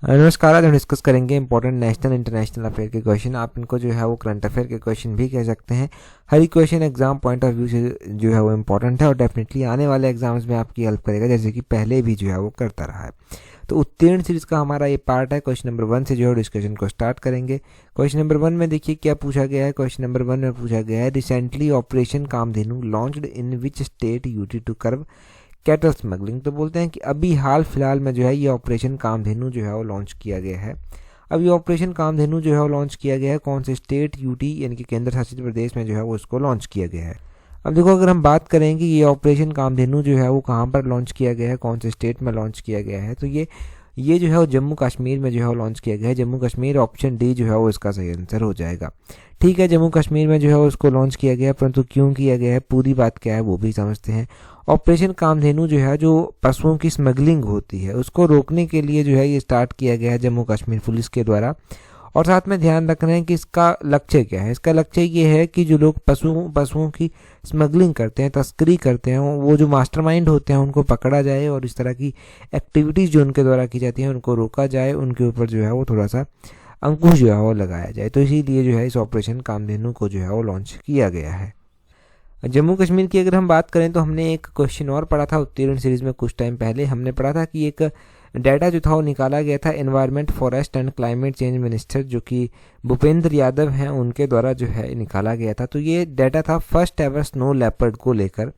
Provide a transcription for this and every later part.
नमस्कार। आज हम डिस्कस करेंगे इंपॉर्टेंट नेशनल इंटरनेशनल अफेयर के क्वेश्चन। आप इनको जो है वो करंट अफेयर के क्वेश्चन भी कह सकते हैं। हर एक question exam point of view से जो है वो इंपॉर्टेंट है और डेफिनेटली आने वाले एग्जाम्स में आपकी हेल्प करेगा, जैसे कि पहले भी जो है वो करता रहा है। तो उत्तीर्ण सीरीज का हमारा ये पार्ट है। क्वेश्चन नंबर 1 से जो है डिस्कशन को स्टार्ट करेंगे। क्वेश्चन नंबर 1 में देखिए क्या पूछा गया है। क्वेश्चन नंबर 1 में पूछा गया है, recently operation Kamdhenu launched in which state UT to curb cattle smuggling. तो बोलते हैं कि अभी हाल फिलहाल में जो है ये ऑपरेशन कामधेनु जो है वो लॉन्च किया गया है। अब ये ऑपरेशन कामधेनु जो है वो लॉन्च किया गया है कौन से स्टेट, यूटी यानी कि केंद्र शासित प्रदेश में जो है वो इसको लॉन्च किया गया है। अब देखो, अगर हम बात करें कि ये ऑपरेशन कामधेनु जो है वो कहाँ पर लॉन्च किया गया है, कौन से स्टेट में लॉन्च किया गया है, तो ये जो है वो जम्मू कश्मीर में जो है वो लॉन्च किया गया है। जम्मू कश्मीर, ऑप्शन डी जो है वो इसका सही आंसर हो जाएगा। ठीक है, जम्मू कश्मीर में जो है वो इसको लॉन्च किया गया है, परंतु क्यों किया गया है, पूरी बात क्या है वो भी समझते हैं। ऑपरेशन कामधेनु जो है, जो पशुओं की स्मगलिंग होती है उसको रोकने के लिए जो है ये स्टार्ट किया गया है जम्मू कश्मीर पुलिस के द्वारा। और साथ में ध्यान रखना है कि इसका लक्ष्य क्या है। इसका लक्ष्य ये है कि जो लोग पशुओं की स्मगलिंग करते हैं, तस्करी करते हैं, वो जो मास्टरमाइंड होते हैं उनको पकड़ा जाए और इस तरह की एक्टिविटीज़ जो उनके द्वारा की जाती हैं उनको रोका जाए, उनके ऊपर जो है वो थोड़ा सा अंकुश जो है वो लगाया जाए। तो इसीलिए जो है इस ऑपरेशन कामधेनु को जो है वो लॉन्च किया गया है। जम्मू कश्मीर की अगर हम बात करें तो हमने एक क्वेश्चन और पढ़ा था उत्तीर्ण सीरीज में कुछ टाइम पहले। हमने पढ़ा था कि एक डाटा जो था वो निकाला गया था environment, forest and climate change minister जो कि भूपेंद्र यादव हैं उनके द्वारा जो है निकाला गया था। तो ये डाटा था फर्स्ट एवर स्नो लेपर्ड को लेकर।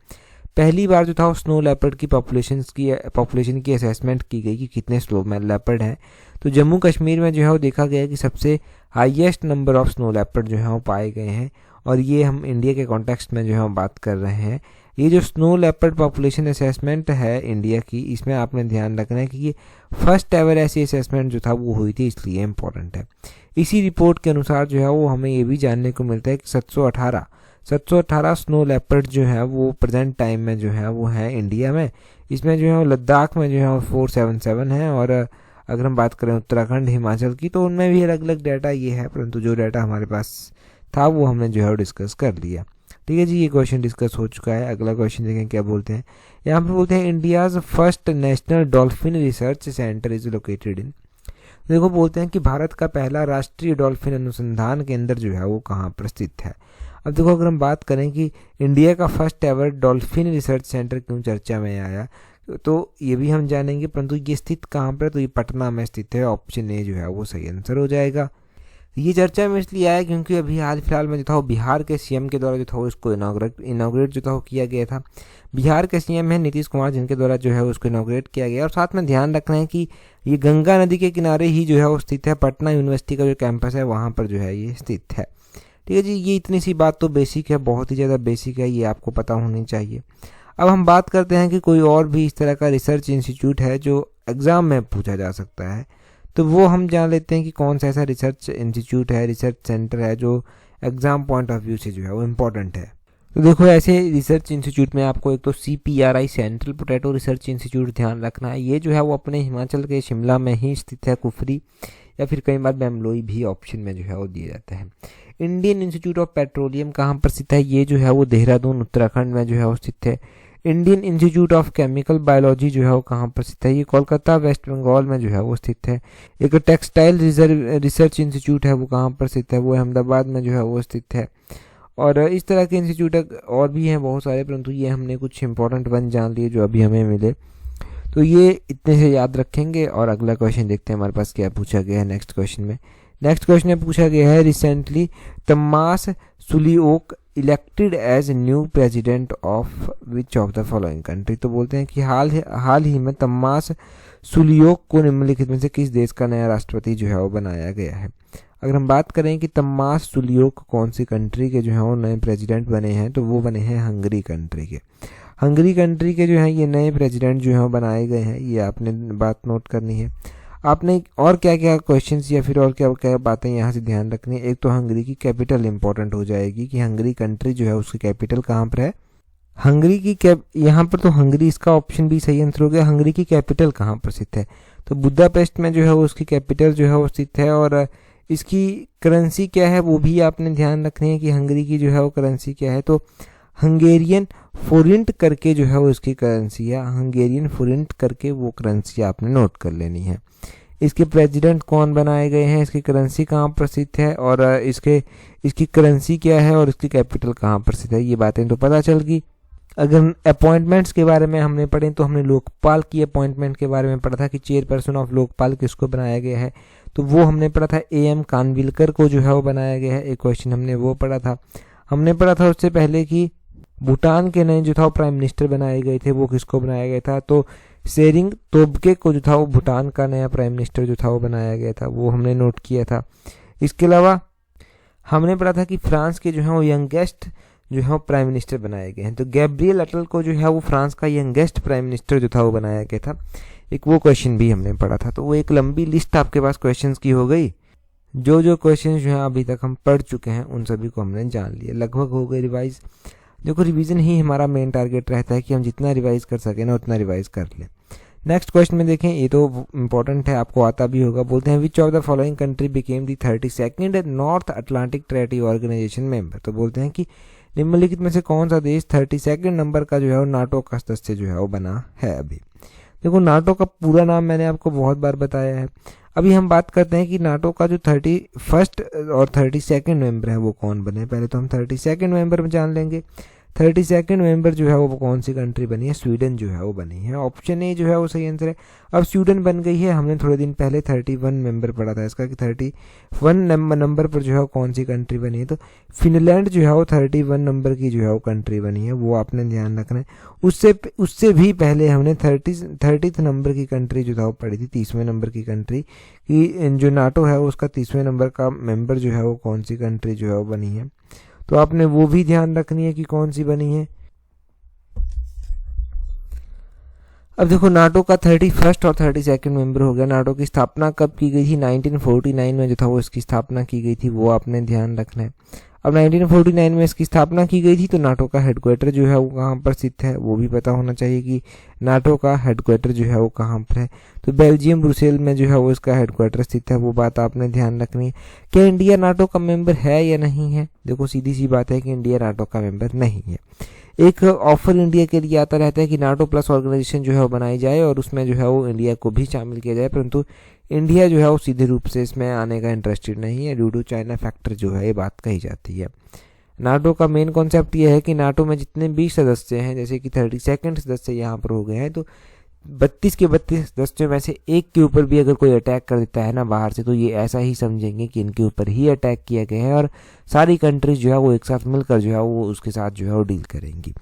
पहली बार जो था वो स्नो लेपर्ड की पॉपुलेशन की असेसमेंट की गई कि कितने स्नो लेपर्ड हैं। तो जम्मू कश्मीर में जो है वो देखा गया कि सबसे highest number of snow leopard जो है वो पाए गए हैं। और ये हम इंडिया के कॉन्टेक्स्ट में जो है बात कर रहे हैं। ये जो स्नो लेपर्ड पॉपुलेशन असेसमेंट है इंडिया की, इसमें आपने ध्यान रखना है कि ये फर्स्ट एवर ऐसी असेसमेंट जो था वो हुई थी, इसलिए इम्पोर्टेंट है। इसी रिपोर्ट के अनुसार जो है वो हमें ये भी जानने को मिलता है कि 718 स्नो लेपर्ड जो है वो प्रेजेंट टाइम में जो है वो है इंडिया में। इसमें जो है लद्दाख में जो है 477 है। और अगर हम बात करें उत्तराखंड, हिमाचल की, तो उनमें भी अलग अलग डाटा ये है, परंतु जो डाटा हमारे पास था वो हमने जो है डिस्कस कर लिया। ठीक है जी, ये क्वेश्चन डिस्कस हो चुका है। अगला क्वेश्चन देखें क्या बोलते हैं। यहाँ पर बोलते हैं India's first national dolphin research centre is located in. देखो, बोलते हैं कि भारत का पहला राष्ट्रीय डॉल्फिन अनुसंधान केंद्र जो है वो कहाँ पर स्थित है। अब देखो, अगर हम बात करें कि इंडिया का first ever dolphin research centre क्यों चर्चा में आया, तो ये भी हम जानेंगे, परंतु ये स्थित कहाँ पर है, तो ये पटना में स्थित है। ऑप्शन ए जो है वो सही आंसर हो जाएगा। ये चर्चा में इसलिए आया क्योंकि अभी हाल फिलहाल में जो था वो बिहार के सीएम के द्वारा जो था वो इसको इनाग्रेट जो था वो किया गया था। बिहार के सीएम हैं नीतीश कुमार, जिनके द्वारा जो है उसको इनाग्रेट किया गया। और साथ में ध्यान रखना है कि ये गंगा नदी के किनारे ही जो है वो स्थित है। पटना यूनिवर्सिटी का जो कैंपस है वहाँ पर जो है ये स्थित है। ठीक है जी, ये इतनी सी बात तो बेसिक है, बहुत ही ज़्यादा बेसिक है, ये आपको पता होनी चाहिए। अब हम बात करते हैं कि कोई और भी इस तरह का रिसर्च इंस्टीट्यूट है जो एग्ज़ाम में पूछा जा सकता है, तो वो हम जान लेते हैं कि कौन सा ऐसा रिसर्च इंस्टीट्यूट है, रिसर्च सेंटर है जो एग्जाम पॉइंट ऑफ व्यू से जो है वो इम्पोर्टेंट है। तो देखो, ऐसे रिसर्च इंस्टीट्यूट में आपको एक तो CPRI central potato research institute ध्यान रखना है। ये जो है वो अपने हिमाचल के शिमला में ही स्थित है, कुफरी या फिर कई बार बेमलोई भी ऑप्शन में जो है वो दिया जाता है। इंडियन इंस्टीट्यूट ऑफ पेट्रोलियम कहाँ पर स्थित है, ये जो है वो देहरादून उत्तराखंड में जो है वो स्थित है। Indian institute of chemical biology जो है वो कहाँ पर स्थित है, ये कोलकाता वेस्ट बंगाल में जो है वो स्थित है। एक टेक्सटाइल रिसर्च इंस्टीट्यूट है वो कहाँ पर स्थित है, वो अहमदाबाद में जो है वो स्थित है। और इस तरह के इंस्टीट्यूट और भी हैं बहुत सारे, परंतु ये हमने कुछ इंपॉर्टेंट वन जान लिए जो अभी हमें मिले, तो ये इतने से याद रखेंगे। और अगला क्वेश्चन देखते हैं हमारे पास क्या पूछा गया है नेक्स्ट क्वेश्चन में पूछा गया है, recently Tamas Sulyok elected as new president of which of the following country. तो बोलते हैं कि हाल ही में तमास सुलिओक को निम्नलिखित में से किस देश का नया राष्ट्रपति जो है वो बनाया गया है। अगर हम बात करें कि तमास सुलिओक कौन सी कंट्री के जो है वो नए प्रेसिडेंट बने हैं, तो वो बने हैं हंगरी कंट्री के। हंगरी कंट्री के जो है ये नए प्रेसिडेंट जो है वो बनाए गए हैं, ये आपने बात नोट करनी है। आपने और क्या क्या क्वेश्चंस या फिर और क्या क्या बातें यहाँ से ध्यान रखनी है। एक तो हंगरी की कैपिटल इंपॉर्टेंट हो जाएगी कि हंगरी कंट्री जो है उसकी कैपिटल कहाँ पर है। हंगरी की यहाँ पर तो हंगरी इसका ऑप्शन भी सही आंसर हो गया। हंगरी की कैपिटल कहाँ पर स्थित है, तो बुदापेस्ट में जो है उसकी कैपिटल जो है वो स्थित है। और इसकी करेंसी क्या है वो भी आपने ध्यान रखनी है कि हंगरी की जो है वो करेंसी क्या है, तो हंगेरियन फोरिंट करके जो है वो इसकी करेंसी है। हंगेरियन फोरिंट करके वो करेंसी आपने नोट कर लेनी है। इसके प्रेसिडेंट कौन बनाए गए हैं, इसकी करेंसी कहाँ प्रसिद्ध है, और इसकी करेंसी क्या है, और इसकी कैपिटल कहाँ प्रसिद्ध है, ये बातें तो पता चल गई। अगर अपॉइंटमेंट्स के बारे में हमने पढ़े तो हमने लोकपाल की अपॉइंटमेंट के बारे में पढ़ा था कि चेयरपर्सन ऑफ लोकपाल किसको बनाया गया है, तो वो हमने पढ़ा था AM कानविलकर को जो है वो बनाया गया है। एक क्वेश्चन हमने वो पढ़ा था। हमने पढ़ा था उससे पहले कि भूटान के नए जो था वो प्राइम मिनिस्टर बनाए गए थे, वो किसको बनाया गया था, तो शेरिंग तोब्गे को जो था वो भूटान का नया प्राइम मिनिस्टर जो था वो बनाया गया था, वो हमने नोट किया था। इसके अलावा हमने पढ़ा था कि फ्रांस के जो है वो यंगेस्ट जो है वो प्राइम मिनिस्टर बनाए गए हैं, तो गैब्रियल अटल को जो है वो फ्रांस का यंगेस्ट प्राइम मिनिस्टर जो था वो बनाया गया था। एक वो क्वेश्चन भी हमने पढ़ा था। तो वो एक लंबी लिस्ट आपके पास क्वेश्चंस की हो गई। जो क्वेश्चन जो है अभी तक हम पढ़ चुके हैं उन सभी को हमने जान लिया, लगभग हो गए रिवाइज। देखो रिवीजन ही हमारा मेन टारगेट रहता है कि हम जितना रिवाइज कर सकें ना उतना रिवाइज कर लें। नेक्स्ट क्वेश्चन में देखें, ये तो इंपॉर्टेंट है, आपको आता भी होगा। बोलते हैं which of the following country became the 32nd North Atlantic Treaty Organization member. तो बोलते हैं कि निम्नलिखित में से कौन सा देश 32nd नंबर का जो है वो नाटो का सदस्य जो है वो बना है। अभी देखो नाटो का पूरा नाम मैंने आपको बहुत बार बताया है। अभी हम बात करते हैं कि नाटो का जो 31st और 32nd मेंबर है वो कौन बने। पहले तो हम 32nd मेंबर में जान लेंगे। 32nd मेंबर जो है वो कौन सी कंट्री बनी है, स्वीडन जो है वो बनी है। ऑप्शन ए जो है वो सही आंसर है। अब स्वीडन बन गई है। हमने थोड़े दिन पहले 31 मेंबर पढ़ा था इसका कि 31 नंबर पर जो है वो कौन सी कंट्री बनी है, तो फिनलैंड जो है वो 31 नंबर की जो है वो कंट्री बनी है, वो आपने ध्यान रखना है। उससे भी पहले हमने 30th नंबर की कंट्री जो था वो पढ़ी थी, 30वें नंबर की कंट्री की जो नाटो है उसका 30वें नंबर का मेंबर जो है वो कौन सी कंट्री जो है वो बनी है, तो आपने वो भी ध्यान रखनी है कि कौन सी बनी है। अब देखो नाटो का 31st और 32nd मेंबर हो गया। नाटो की स्थापना कब की गई थी, 1949 में जो था वो इसकी स्थापना की गई थी, वो आपने ध्यान रखना है। अब 1949 में इसकी स्थापना की गई थी, तो नाटो का हेडक्वार्टर जो है वो कहाँ पर स्थित है, वो भी पता होना चाहिए कि नाटो का हेडक्वार्टर जो है वो कहाँ पर है। तो बेल्जियम ब्रुसेल में जो है वो इसका हेडक्वार्टर स्थित है, वो बात आपने ध्यान रखनी है। क्या इंडिया नाटो का मेंबर है या नहीं है? देखो सीधी सी बात है कि इंडिया नाटो का मेंबर नहीं है। एक ऑफर इंडिया के लिए आता रहता है कि नाटो प्लस ऑर्गेनाइजेशन जो है वो बनाई जाए और उसमें जो है वो इंडिया को भी शामिल किया जाए, परंतु इंडिया जो है वो सीधे रूप से इसमें आने का इंटरेस्टेड नहीं है, ड्यू टू चाइना फैक्टर जो है ये बात कही जाती है। नाटो का मेन कॉन्सेप्ट ये है कि नाटो में जितने भी सदस्य हैं, जैसे कि 32nd सदस्य यहाँ पर हो गए हैं, तो 32 के 32 सदस्यों में से एक के ऊपर भी अगर कोई अटैक कर देता है ना बाहर से, तो ये ऐसा ही समझेंगे कि इनके ऊपर ही अटैक किया गया है और सारी कंट्रीज जो है वो एक साथ मिलकर जो है वो उसके साथ जो है वो डील करेंगी।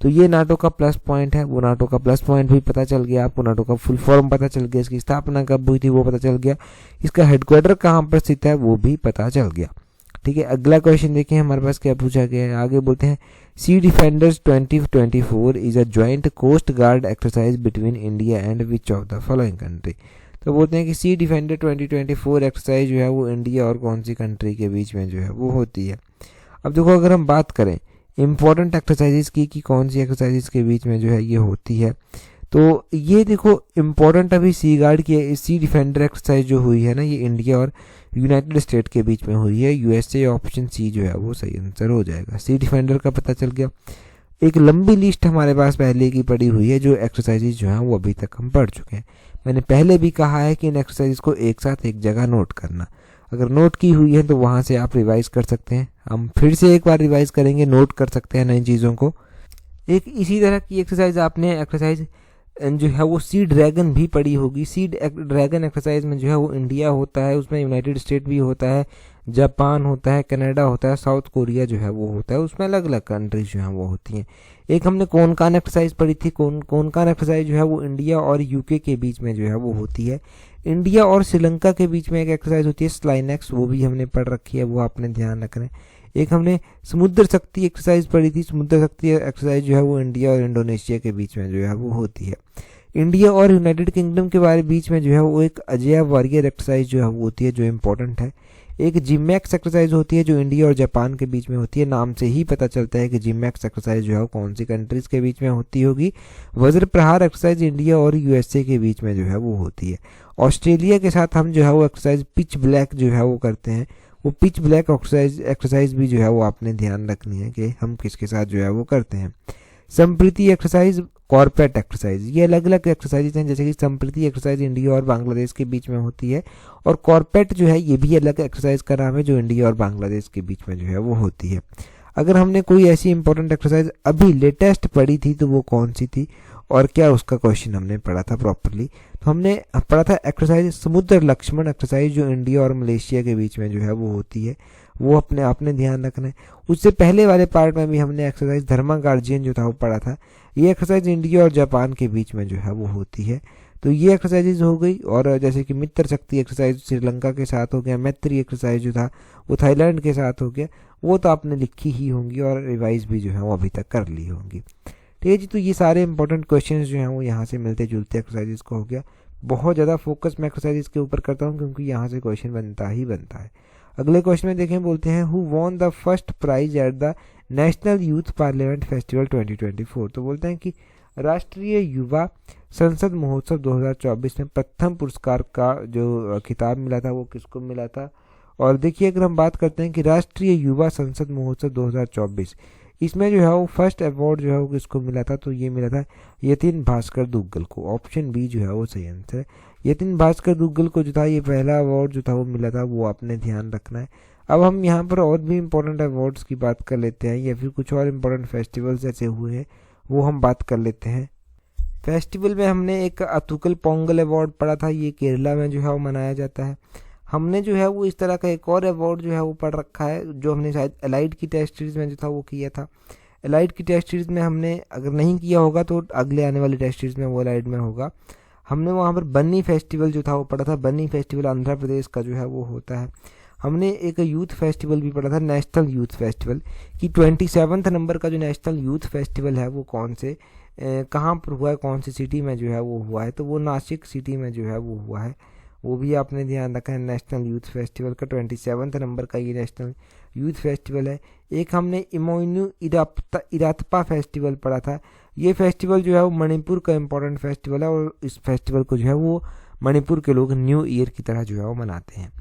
तो ये नाटो का प्लस पॉइंट है। वो नाटो का प्लस पॉइंट भी पता चल गया आपको, नाटो का फुल फॉर्म पता चल गया, इसकी स्थापना कब हुई थी वो पता चल गया, इसका हेडक्वार्टर कहाँ पर स्थित है वो भी पता चल गया। ठीक है, अगला क्वेश्चन देखिए हमारे पास क्या पूछा गया है। आगे बोलते हैं Sea Defenders 2024 is a joint coast guard exercise between India and which of the following country. तो बोलते हैं कि सी डिफेंडर 2024 एक्सरसाइज जो है वो इंडिया और कौन सी कंट्री के बीच में जो है वो होती है। अब देखो अगर हम बात करें इंपॉर्टेंट एक्सरसाइजेस की कौन सी एक्सरसाइजेस के बीच में जो है ये होती है, तो ये देखो इम्पोर्टेंट अभी सी गार्ड की सी डिफेंडर एक्सरसाइज जो हुई है ना, ये इंडिया और यूनाइटेड स्टेट के बीच में हुई है। यूएसए ऑप्शन सी जो है वो सही आंसर हो जाएगा। सी डिफेंडर का पता चल गया। एक लंबी लिस्ट हमारे पास पहले की पड़ी हुई है जो एक्सरसाइजेज जो हैं वो अभी तक हम पढ़ चुके हैं। मैंने पहले भी कहा है कि इन एक्सरसाइज को एक साथ एक जगह नोट करना, अगर नोट की हुई है तो वहाँ से आप रिवाइज कर सकते हैं। हम फिर से एक बार रिवाइज करेंगे, नोट कर सकते हैं नई चीज़ों को। एक इसी तरह की एक्सरसाइज आपने एक्सरसाइज जो है वो सी ड्रैगन भी पड़ी होगी। सी ड्रैगन एक्सरसाइज में जो है वो इंडिया होता है, उसमें यूनाइटेड स्टेट भी होता है, जापान होता है, कनाडा होता है, साउथ कोरिया जो है वो होता है, उसमें अलग अलग कंट्रीज जो हैं वो होती हैं। एक हमने कोनकान एक्सरसाइज पढ़ी थी। कोनकान एक्सरसाइज जो है वो इंडिया और यूके के बीच में जो है वो होती है। इंडिया और श्रीलंका के बीच में एक एक्सरसाइज होती है स्लाइनेक्स, वो भी हमने पढ़ रखी है, वो आपने ध्यान रखना है। एक हमने समुद्र शक्ति एक्सरसाइज पढ़ी थी। समुद्र शक्ति एक्सरसाइज जो है वो इंडिया और इंडोनेशिया के बीच में जो है वो होती है। इंडिया और यूनाइटेड किंगडम के बारे बीच में जो है वो एक अजय वॉरियर एक्सरसाइज जो है वो होती है, जो इम्पोर्टेंट है। एक जिमैक्स एक्सरसाइज होती है जो इंडिया और जापान के बीच में होती है। नाम से ही पता चलता है कि जिमैक्स एक्सरसाइज जो है वो कौन सी कंट्रीज के बीच में होती होगी। वज्र प्रहार एक्सरसाइज इंडिया और यूएसए के बीच में जो है वो होती है। ऑस्ट्रेलिया के साथ हम जो है वो एक्सरसाइज पिच ब्लैक जो है वो करते हैं। वो पिच ब्लैक एक्सरसाइज भी जो है वो आपने ध्यान रखनी है कि हम किसके साथ जो है वो करते हैं। संप्रीति एक्सरसाइज, कॉर्पेट एक्सरसाइज, ये अलग अलग एक्सरसाइज हैं। जैसे कि संप्रीति एक्सरसाइज इंडिया और बांग्लादेश के बीच में होती है, और कॉर्पेट जो है ये भी अलग एक्सरसाइज का नाम है जो इंडिया और बांग्लादेश के बीच में जो है वो होती है। अगर हमने कोई ऐसी इंपॉर्टेंट एक्सरसाइज अभी लेटेस्ट पढ़ी थी तो वो कौन सी थी और क्या उसका क्वेश्चन हमने पढ़ा था प्रॉपरली, तो हमने पढ़ा था एक्सरसाइज समुद्र लक्ष्मण एक्सरसाइज जो इंडिया और मलेशिया के बीच में जो है वो होती है, वो अपने आपने ध्यान रखना है। उससे पहले वाले पार्ट में भी हमने एक्सरसाइज धर्मा गार्जियन जो था वो पढ़ा था, ये एक्सरसाइज इंडिया और जापान के बीच में जो है वो होती है। तो ये एक्सरसाइजेज हो गई। और जैसे कि मित्र शक्ति एक्सरसाइज श्रीलंका के साथ हो गया, मैत्री एक्सरसाइज जो था वो थाईलैंड के साथ हो गया, वो तो आपने लिखी ही होंगी और रिवाइज भी जो है वो अभी तक कर ली होंगी। ठीक है जी, तो ये सारे इंपॉर्टेंट क्वेश्चन जो हैं वो यहाँ से मिलते जुलते एक्सरसाइजेज को हो गया। बहुत ज़्यादा फोकस मैं एक्सरसाइजेज के ऊपर करता हूँ क्योंकि यहाँ से क्वेश्चन बनता ही बनता है। अगले क्वेश्चन में देखें, बोलते हैं who won the first prize at the national youth parliament festival 2024। तो बोलते हैं कि राष्ट्रीय युवा संसद महोत्सव 2024 में प्रथम पुरस्कार का जो खिताब मिला था वो किसको मिला था। और देखिए, अगर हम बात करते हैं कि राष्ट्रीय युवा संसद महोत्सव 2024, इसमें जो है वो फर्स्ट अवार्ड जो है वो किसको मिला था, तो ये मिला था यतिन भास्कर दुग्गल को। ऑप्शन बी जो है वो सही आंसर है। यतिन भास्कर दुग्गल को जो था ये पहला अवार्ड जो था वो मिला था, वो आपने ध्यान रखना है। अब हम यहाँ पर और भी इम्पोर्टेंट अवार्ड्स की बात कर लेते हैं, या फिर कुछ और इम्पोर्टेंट फेस्टिवल्स ऐसे हुए हैं वो हम बात कर लेते हैं। फेस्टिवल में हमने एक अतुकल पोंगल अवार्ड पढ़ा था, ये केरला में जो है वो मनाया जाता है। हमने जो है वो इस तरह का एक और अवार्ड जो है वो पढ़ रखा है जो हमने शायद एलाइड की टेस्ट सीरीज में जो था वो किया था। एलाइड की टेस्ट सीरीज में हमने अगर नहीं किया होगा तो अगले आने वाली टेस्ट सीरीज में वो एलाइड में होगा। हमने वहाँ पर बन्नी फेस्टिवल जो था वो पढ़ा था। बन्नी फेस्टिवल आंध्र प्रदेश का जो है वो होता है। हमने एक यूथ फेस्टिवल भी पढ़ा था, नेशनल यूथ फेस्टिवल, कि 27वें नंबर का जो नेशनल यूथ फेस्टिवल है वो कौन से कहाँ पर हुआ है, कौन सी सिटी में जो है वो हुआ है, तो वो नासिक सिटी में जो है वो हुआ है। वो भी आपने ध्यान रखा है। नेशनल यूथ फेस्टिवल का 27वें नंबर का ये नेशनल यूथ फेस्टिवल है। एक हमने इमोइनु इरातपा फेस्टिवल पढ़ा था। ये फेस्टिवल जो है वो मणिपुर का इम्पोर्टेंट फेस्टिवल है और इस फेस्टिवल को जो है वो मणिपुर के लोग न्यू ईयर की तरह जो है वो मनाते हैं।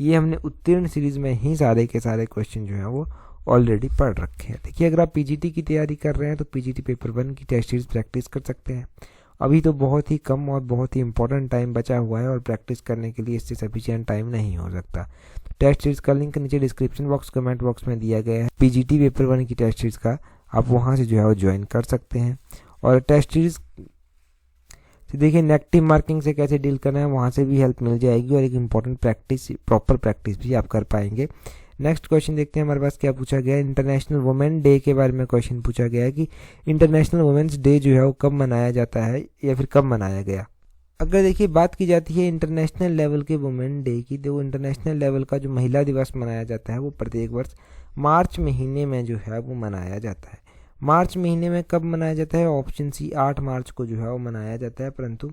ये हमने उत्तीर्ण सीरीज में ही सारे के सारे क्वेश्चन जो है वो ऑलरेडी पढ़ रखे हैं। देखिए, अगर आप पीजीटी की तैयारी कर रहे हैं तो पीजीटी पेपर 1 की टेस्ट सीरीज प्रैक्टिस कर सकते हैं। अभी तो बहुत ही कम और बहुत ही इंपॉर्टेंट टाइम बचा हुआ है और प्रैक्टिस करने के लिए इससे सफिशिएंट टाइम नहीं हो सकता। तो टेस्ट सीरीज का लिंक नीचे डिस्क्रिप्शन बॉक्स कमेंट बॉक्स में दिया गया है। पीजीटी पेपर 1 की टेस्ट सीरीज का आप वहां से जो है वो ज्वाइन कर सकते हैं। और टेस्ट सीरीज देखिए नेगेटिव मार्किंग से कैसे डील करना है वहाँ से भी हेल्प मिल जाएगी और एक इम्पॉर्टेंट प्रैक्टिस, प्रॉपर प्रैक्टिस भी आप कर पाएंगे। नेक्स्ट क्वेश्चन देखते हैं हमारे पास क्या पूछा गया है। इंटरनेशनल वुमेन डे के बारे में क्वेश्चन पूछा गया है कि इंटरनेशनल वुमेन्स डे जो है वो कब मनाया जाता है या फिर कब मनाया गया। अगर देखिए बात की जाती है इंटरनेशनल लेवल के वुमेन डे की, तो इंटरनेशनल लेवल का जो महिला दिवस मनाया जाता है वो प्रत्येक वर्ष मार्च महीने में जो है वो मनाया जाता है। मार्च महीने में कब मनाया जाता है? ऑप्शन सी 8 मार्च को जो है वो मनाया जाता है। परंतु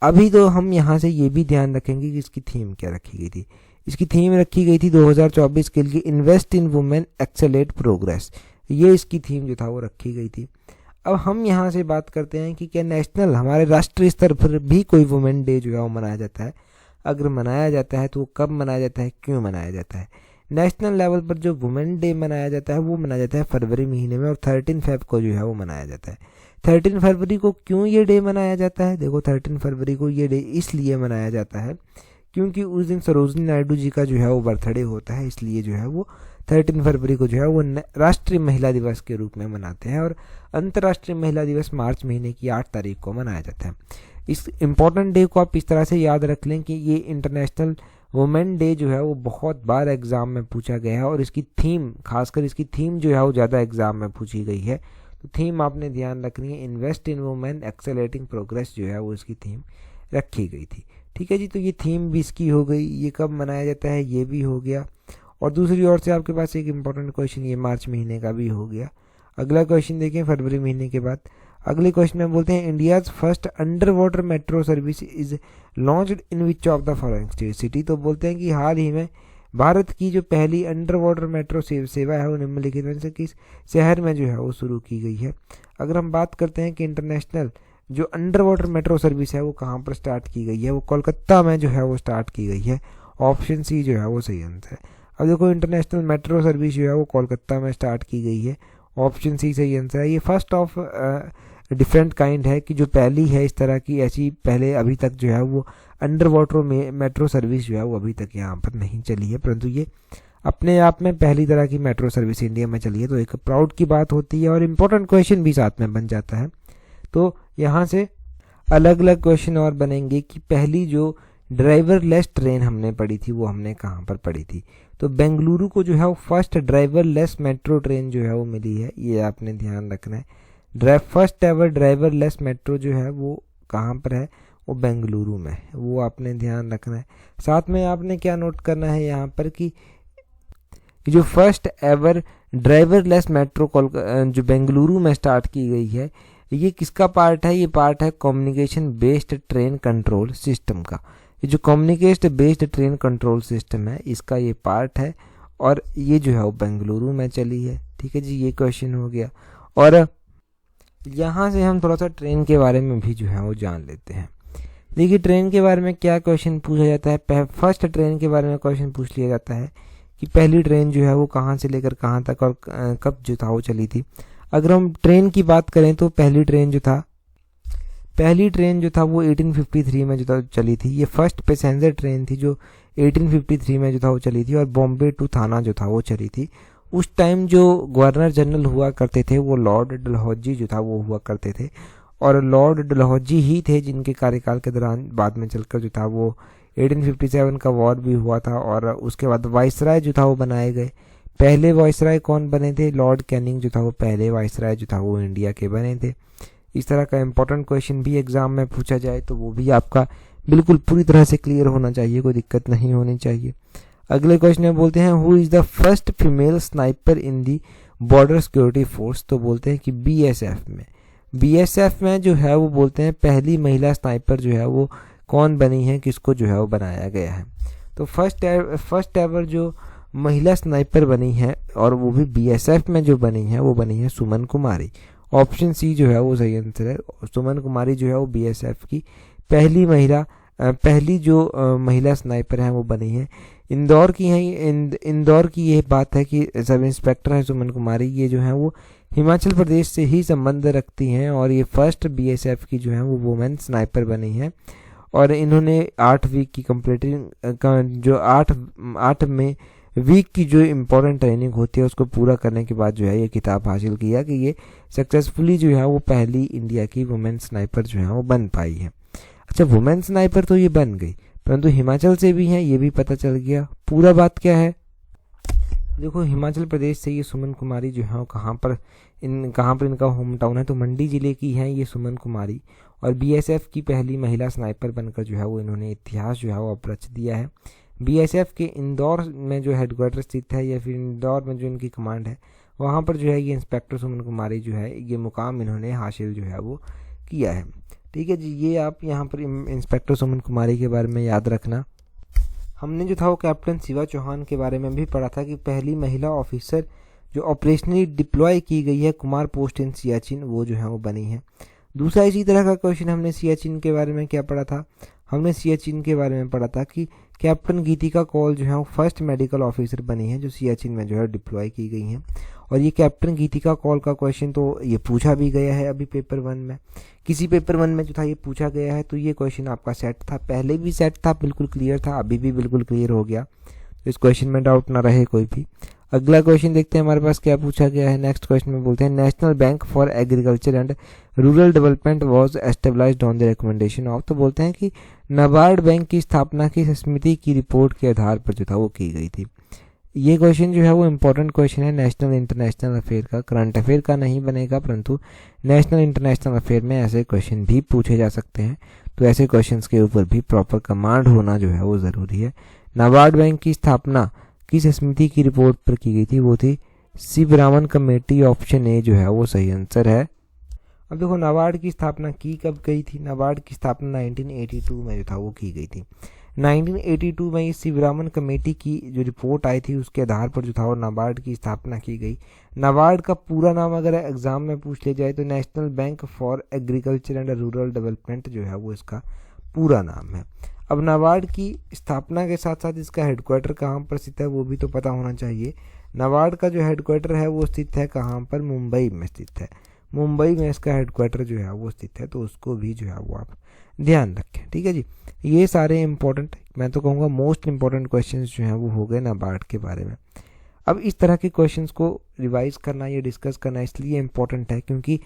अभी तो हम यहाँ से ये भी ध्यान रखेंगे कि इसकी थीम क्या रखी गई थी। इसकी थीम रखी गई थी 2024 के लिए invest in women accelerate progress, ये इसकी थीम जो था वो रखी गई थी। अब हम यहाँ से बात करते हैं कि क्या नेशनल हमारे राष्ट्रीय स्तर पर भी कोई वुमेन डे जो है वो मनाया जाता है। अगर मनाया जाता है तो वो कब मनाया जाता है, क्यों मनाया जाता है? नेशनल लेवल पर जो वुमेन डे मनाया जाता है वो मनाया जाता है फरवरी महीने में और 13 फेब को जो है वो मनाया जाता है। 13 फरवरी को क्यों ये डे मनाया जाता है? देखो 13 फरवरी को ये डे इसलिए मनाया जाता है क्योंकि उस दिन सरोजिनी नायडू जी का जो है वो बर्थडे होता है, इसलिए जो है वो 13 फरवरी को जो है वो राष्ट्रीय महिला दिवस के रूप में मनाते हैं। और अंतर्राष्ट्रीय महिला दिवस मार्च महीने की 8 तारीख को मनाया जाता है। इस इम्पोर्टेंट डे को आप इस तरह से याद रख लें कि ये इंटरनेशनल वुमेन डे जो है वो बहुत बार एग्जाम में पूछा गया है और इसकी थीम, खासकर इसकी थीम जो है वो ज़्यादा एग्जाम में पूछी गई है। तो थीम आपने ध्यान रखनी है, invest in women accelerating progress जो है वो इसकी थीम रखी गई थी। ठीक है जी, तो ये थीम भी इसकी हो गई। ये कब मनाया जाता है ये भी हो गया। और दूसरी ओर से आपके पास एक इम्पॉर्टेंट क्वेश्चन ये मार्च महीने का भी हो गया। अगला क्वेश्चन देखें फरवरी महीने के बाद। अगले क्वेश्चन में बोलते हैं India's first under water metro service is launched in which of the following city. तो बोलते हैं कि हाल ही में भारत की जो पहली अंडर वाटर मेट्रो सेवा है वो निम्नलिखित में से किस शहर में जो है वो शुरू की गई है। अगर हम बात करते हैं कि इंटरनेशनल जो अंडर वाटर मेट्रो सर्विस है वो कहाँ पर स्टार्ट की गई है, वो कोलकाता में जो है वो स्टार्ट की गई है। ऑप्शन सी जो है वो सही आंसर है। अब देखो इंटरनेशनल मेट्रो सर्विस जो है वो कोलकाता में स्टार्ट की गई है ऑप्शन सी सही आंसर है। ये फर्स्ट ऑफ डिफरेंट काइंड है कि जो पहली है इस तरह की, ऐसी पहले अभी तक जो है वो अंडर वाटर में मेट्रो सर्विस जो है वो अभी तक यहाँ पर नहीं चली है, परंतु ये अपने आप में पहली तरह की मेट्रो सर्विस इंडिया में चली है, तो एक प्राउड की बात होती है और इम्पोर्टेंट क्वेश्चन भी साथ में बन जाता है। तो यहाँ से अलग अलग क्वेश्चन और बनेंगे कि पहली जो ड्राइवरलेस ट्रेन हमने पढ़ी थी वो हमने कहाँ पर पढ़ी थी। तो बेंगलुरु को जो है वो फर्स्ट ड्राइवरलेस मेट्रो ट्रेन जो है वो मिली है, ये आपने ध्यान रखना है। फर्स्ट एवर ड्राइवरलेस मेट्रो जो है वो कहाँ पर है, वो बेंगलुरु में, वो आपने ध्यान रखना है। साथ में आपने क्या नोट करना है यहाँ पर कि जो फर्स्ट एवर ड्राइवरलेस मेट्रो जो बेंगलुरु में स्टार्ट की गई है, ये किसका पार्ट है, ये पार्ट है communication based train control system का। ये जो communication based train control system है इसका ये पार्ट है और ये जो है वो बेंगलुरु में चली है। ठीक है जी, ये क्वेश्चन हो गया। और यहाँ से हम थोड़ा सा ट्रेन के बारे में भी जो है वो जान लेते हैं। देखिए ट्रेन के बारे में क्या क्वेश्चन पूछा जाता है। फर्स्ट ट्रेन के बारे में क्वेश्चन पूछ लिया जाता है कि पहली ट्रेन जो है वो कहाँ से लेकर कहाँ तक और कब जो था वो चली थी। अगर हम ट्रेन की बात करें तो पहली ट्रेन जो था वो 1853 में जो था चली थी। ये फर्स्ट पैसेंजर ट्रेन थी जो 1853 में जो था वो चली थी और बॉम्बे टू थाना जो था वो चली थी। उस टाइम जो गवर्नर जनरल हुआ करते थे वो लॉर्ड डलहौजी जो था वो हुआ करते थे और लॉर्ड डलहौजी ही थे जिनके कार्यकाल के दौरान बाद में चलकर जो था वो 1857 का वॉर भी हुआ था और उसके बाद वाइसराय जो था वो बनाए गए। पहले वाइसराय कौन बने थे, लॉर्ड कैनिंग जो था वो पहले वाइसराय जो था वो इंडिया के बने थे। इस तरह का इंपॉर्टेंट क्वेश्चन भी एग्जाम में पूछा जाए तो वो भी आपका बिल्कुल पूरी तरह से क्लियर होना चाहिए, कोई दिक्कत नहीं होनी चाहिए। अगले क्वेश्चन में बोलते हैं who is the first female sniper in the border security force. तो बोलते हैं कि बीएसएफ में जो है वो बोलते हैं पहली महिला स्नाइपर जो है वो कौन बनी है, किसको जो है वो बनाया गया है। तो फर्स्ट एवर जो महिला स्नाइपर बनी है और वो भी बीएसएफ में जो बनी है वो बनी है सुमन कुमारी। ऑप्शन सी जो है वो सही आंसर है। सुमन कुमारी जो है वो बीएसएफ की पहली जो महिला स्नाइपर है वो बनी है। इंदौर की है। इंदौर की ये बात है कि सब इंस्पेक्टर है सुमन कुमारी, ये जो है वो हिमाचल प्रदेश से ही संबंध रखती हैं और ये फर्स्ट बीएसएफ की जो है वो वुमेन स्नाइपर बनी है और इन्होंने 8 वीक की कंप्लीटिंग जो 8 में वीक की जो इम्पोर्टेंट ट्रेनिंग होती है उसको पूरा करने के बाद जो है ये किताब हासिल किया कि ये सक्सेसफुली जो है वो पहली इंडिया की वुमेन स्नाइपर जो है वो बन पाई है। अच्छा, वुमेन स्नाइपर तो ये बन गई परंतु हिमाचल से भी है, ये भी पता चल गया। पूरा बात क्या है, देखो हिमाचल प्रदेश से ये सुमन कुमारी जो है वो कहाँ पर इनका होम टाउन है, तो मंडी जिले की है ये सुमन कुमारी और बीएसएफ की पहली महिला स्नाइपर बनकर जो है वो इन्होंने इतिहास जो है वो रच दिया है। बीएसएफ के इंदौर में जो हेडक्वार्टर स्थित है या फिर इंदौर में जो इनकी कमांड है वहाँ पर जो है ये इंस्पेक्टर सुमन कुमारी जो है ये मुकाम इन्होंने हासिल जो है वो किया है। ठीक है जी, ये आप यहाँ पर इंस्पेक्टर सुमन कुमारी के बारे में याद रखना। हमने जो था वो कैप्टन शिवा चौहान के बारे में भी पढ़ा था कि पहली महिला ऑफिसर जो ऑपरेशनली डिप्लॉय की गई है कुमार पोस्ट इन सियाचिन, वो जो है वो बनी है। दूसरा इसी तरह का क्वेश्चन हमने सियाचिन के बारे में क्या पढ़ा था, हमने सियाचिन के बारे में पढ़ा था कि कैप्टन गीतिका कौल जो है वो फर्स्ट मेडिकल ऑफिसर बनी है जो सियाचिन में जो है डिप्लॉय की गई हैं। और ये कैप्टन गीतिका कौल का क्वेश्चन तो ये पूछा भी गया है अभी पेपर 1 में, किसी पेपर 1 में जो था ये पूछा गया है, तो ये क्वेश्चन आपका सेट था, पहले भी सेट था, बिल्कुल क्लियर था, अभी भी बिल्कुल क्लियर हो गया, तो इस क्वेश्चन में डाउट ना रहे कोई भी। अगला क्वेश्चन देखते हैं हमारे पास क्या पूछा गया है। नेक्स्ट क्वेश्चन में बोलते हैं national bank for agriculture and rural development was established on the recommendation of. तो बोलते हैं कि नाबार्ड बैंक की स्थापना किस समिति की रिपोर्ट के आधार पर जो था वो की गई थी। ये क्वेश्चन जो है वो इम्पोर्टेंट क्वेश्चन है नेशनल इंटरनेशनल अफेयर का, करंट अफेयर का नहीं बनेगा परंतु नेशनल इंटरनेशनल अफेयर में ऐसे क्वेश्चन भी पूछे जा सकते हैं, तो ऐसे क्वेश्चंस के ऊपर भी प्रॉपर कमांड होना जो है वो ज़रूरी है। नाबार्ड बैंक की स्थापना किस समिति की रिपोर्ट पर की गई थी, वो थी शिवरामन कमेटी। ऑप्शन ए जो है वो सही आंसर है। अब देखो नाबार्ड की स्थापना की कब गई थी, नाबार्ड की स्थापना 1982 में जो था वो की गई थी। 1982 में इस शिवरामन कमेटी की जो रिपोर्ट आई थी उसके आधार पर जो था वो नाबार्ड की स्थापना की गई। नाबार्ड का पूरा नाम अगर एग्जाम में पूछ लिया जाए तो national bank for agriculture and rural development जो है वो इसका पूरा नाम है। अब नाबार्ड की स्थापना के साथ साथ इसका हेडक्वार्टर कहाँ पर स्थित है वो भी तो पता होना चाहिए। नाबार्ड का जो हेडक्वार्टर है वो स्थित है कहाँ पर, मुंबई में स्थित है, मुंबई में इसका हेडक्वार्टर जो है वो स्थित है, तो उसको भी जो है वो आप ध्यान रखें। ठीक है जी, ये सारे इंपॉर्टेंट, मैं तो कहूँगा मोस्ट इंपॉर्टेंट क्वेश्चंस जो हैं वो हो गए नाबार्ड के बारे में। अब इस तरह के क्वेश्चंस को रिवाइज करना या डिस्कस करना इसलिए इम्पोर्टेंट है क्योंकि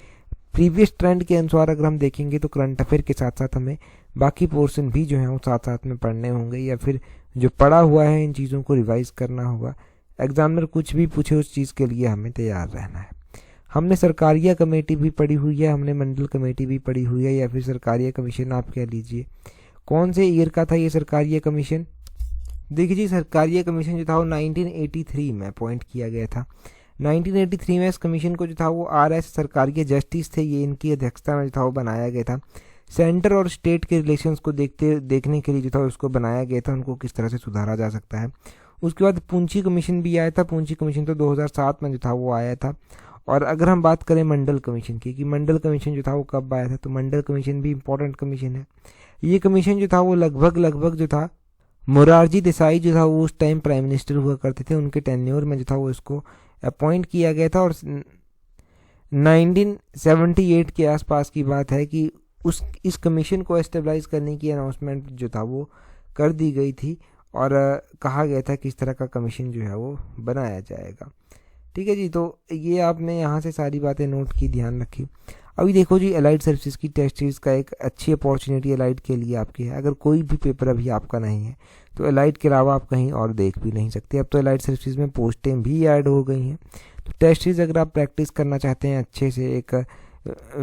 प्रीवियस ट्रेंड के अनुसार अगर हम देखेंगे तो करंट अफेयर के साथ साथ हमें बाकी पोर्शन भी जो है वो साथ साथ में पढ़ने होंगे, या फिर जो पढ़ा हुआ है इन चीज़ों को रिवाइज करना होगा। एग्जामिनर कुछ भी पूछे उस चीज़ के लिए हमें तैयार रहना है। हमने सरकारिया कमेटी भी पढ़ी हुई है, हमने मंडल कमेटी भी पढ़ी हुई है, या फिर सरकारिया कमीशन आप कह लीजिए। कौन से ईयर का था ये सरकारिया कमीशन? देखिए जी, सरकारिया कमीशन जो था वो 1983 में अपॉइंट किया गया था। 1983 में इस कमीशन को जो था वो RS सरकारिया जस्टिस थे, ये इनकी अध्यक्षता में जो था वो बनाया गया था। सेंटर और स्टेट के रिलेशंस को देखने के लिए जो था उसको बनाया गया था, उनको किस तरह से सुधारा जा सकता है। उसके बाद पूंची कमीशन भी आया था, पूंची कमीशन तो 2007 में जो था वो आया था। और अगर हम बात करें मंडल कमीशन की कि मंडल कमीशन जो था वो कब आया था, तो मंडल कमीशन भी इम्पोर्टेंट कमीशन है। ये कमीशन जो था वो लगभग जो था मोरारजी देसाई जो था वो उस टाइम प्राइम मिनिस्टर हुआ करते थे, उनके टेन्योर में जो था वो इसको अपॉइंट किया गया था। और 1978 के आसपास की बात है कि इस कमीशन को एस्टेब्लाइज करने की अनाउंसमेंट जो था वो कर दी गई थी और कहा गया था कि इस तरह का कमीशन जो है वो बनाया जाएगा। ठीक है जी, तो ये आपने यहाँ से सारी बातें नोट की, ध्यान रखी। अभी देखो जी, एलाइड सर्विसेज की टेस्ट सीरीज का एक अच्छी अपॉर्चुनिटी एलाइड के लिए आपकी है। अगर कोई भी पेपर अभी आपका नहीं है तो एलाइड के अलावा आप कहीं और देख भी नहीं सकते। अब तो एलाइड सर्विसेज में पोस्टें भी ऐड हो गई हैं, तो टेस्ट सीरीज अगर आप प्रैक्टिस करना चाहते हैं अच्छे से, एक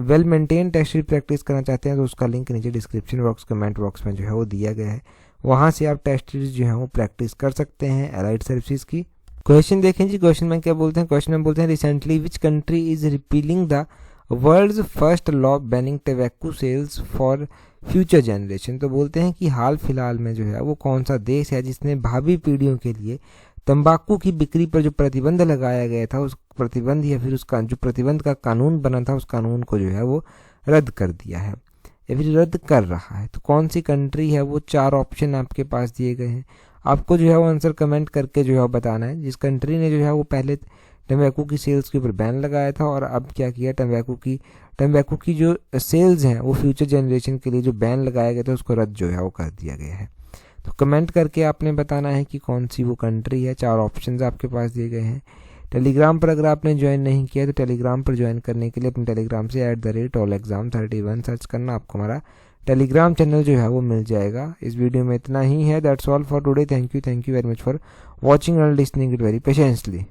well maintain test series practice करना चाहते हैं, तो उसका लिंक नीचे डिस्क्रिप्शन बॉक्स कमेंट बॉक्स में जो है वो दिया गया है। वहाँ से आप टेस्ट सीरीज जो है वो प्रैक्टिस कर सकते हैं एलाइड सर्विसेज की। क्वेश्चन देखें जी, क्वेश्चन में क्या बोलते हैं? क्वेश्चन में बोलते हैं recently which country is repealing the world's first law banning tobacco sales for future generation. तो बोलते हैं कि हाल फिलहाल में जो है वो कौन सा देश है जिसने भावी पीढ़ियों के लिए तंबाकू की बिक्री पर जो प्रतिबंध लगाया गया था, उस प्रतिबंध या फिर उसका जो प्रतिबंध का कानून बना था, उस कानून को जो है वो रद्द कर दिया है या फिर रद्द कर रहा है। तो कौन सी कंट्री है वो? 4 ऑप्शन आपके पास दिए गए हैं, आपको जो है वो आंसर कमेंट करके जो है बताना है। जिस कंट्री ने जो है वो पहले टम्बाकू की सेल्स के ऊपर बैन लगाया था और अब क्या किया, टम्बाकू की जो सेल्स हैं वो फ्यूचर जनरेशन के लिए जो बैन लगाया गया था उसको रद्द जो है वो कर दिया गया है। तो कमेंट करके आपने बताना है कि कौन सी वो कंट्री है। 4 ऑप्शंस आपके पास दिए गए हैं। टेलीग्राम पर अगर आपने ज्वाइन नहीं किया तो टेलीग्राम पर ज्वाइन करने के लिए अपने टेलीग्राम से @allexam31 सर्च करना, आपको हमारा टेलीग्राम चैनल जो है वो मिल जाएगा। इस वीडियो में इतना ही है। That's all for today. Thank you very much for watching and listening it very patiently.